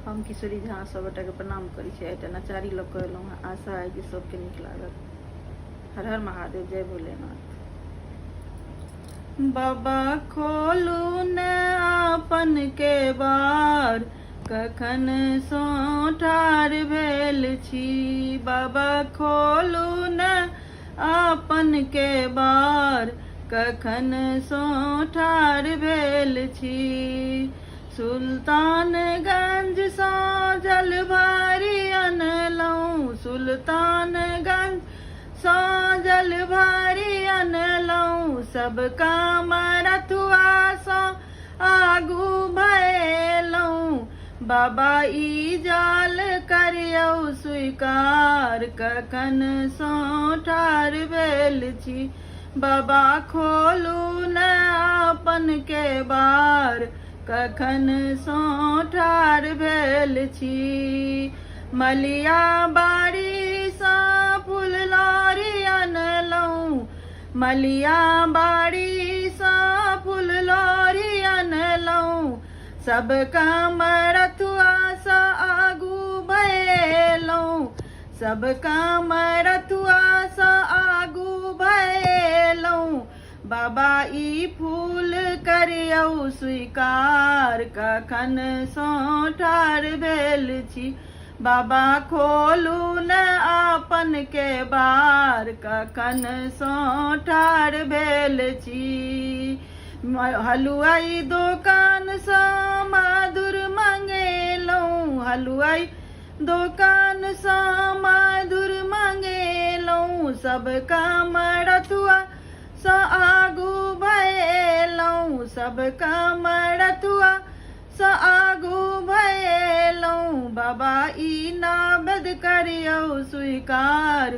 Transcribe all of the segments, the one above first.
हम किशोरी झा सबटा के प्रणाम करी छी। एटा नचारी लोग कहलहुँ हैं। आशा है कि सबके नीक लागत। हर हर महादेव, जय भोलेनाथ। बाबा खोलू न आपन के बार, कखन सँ ठाढ़ भेल छी। बाबा खोलू न आपन के बार, कखन सँ ठाढ़ भेल छी। सुल्तानगंज सँ जल भारी अनलहुँ, सुल्तानगंज सँ जल भारी अनलहुँ। सब काम रथुआ सँ आगू भयलहुँ। बाबा ई जाल करियौ स्वीकार, कखन सँ ठाढ़ भेल छी। बाबा खोलू न आपन के बार, कखन सँ ठाढ़ भेल छी। मलिया बाड़ी सँ फूल लौरी अनलहुँ, मलिया बाड़ी सँ फूल लौरी अनलहुँ। सब काम रथुआ सँ आगू भयलहुँ, सब काम रथुआ सँ आगू भयलहुँ। बाबा ई फूल करियौ स्वीकार, कखन सँ ठाढ़ भेल छी। बाबा खोलू न आपन के बार, कखन सँ ठाढ़ भेल छी। हलुआई दोकान सँ मधुर मंगेलहुँ, हलुआई दोकान सँ मधुर मंगेलहुँ। सब काम रथुआ सँ आगू भयलहुँ, सब काम रथुआ सँ आगू भयलहुँ। बाबा ई नाबद करियौ स्वीकार,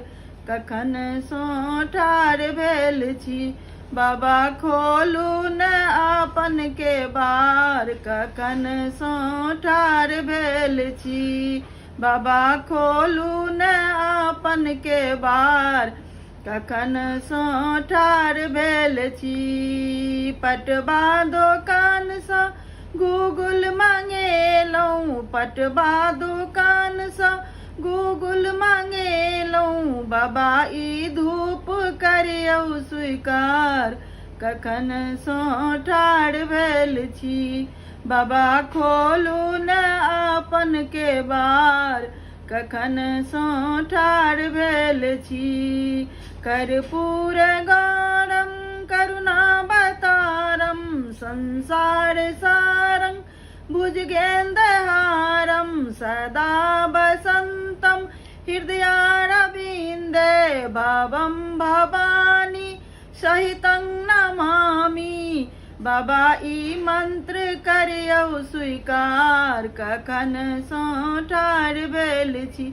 कखन सँ ठाढ़ भेल छी। बाबा खोलू न आपन के बार, कखन सँ ठाढ़ भेल छी। बाबा खोलू न आपन के बार, कखन सँ ठाढ़ भेल छी। पटवा दोकान सँ गूगल मंगेलहुँ, पटवा दोकान सँ गूगल मंगेलहुँ। बाबा ई धूप करियौ स्वीकार, कखन सँ ठाढ़ भेल छी। बाबा खोलू न आपन के बार, कखन सँ ठाढ़ भेल छी। कर्पूर गौरम करुणावतारम, संसार सारं भुजगेन्द्रहारं। सदा वसन्तं हृदयारविन्दे, भवं भवानी सहितं नमामि। बाबा ई मंत्र करियौ स्वीकार, कखन सँ ठाढ़ भेल छी।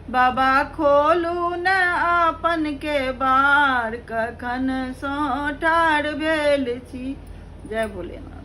बाबा खोलू न आपन के बार, कखन सँ ठाढ़ भेल छी। जय भोलेनाथ।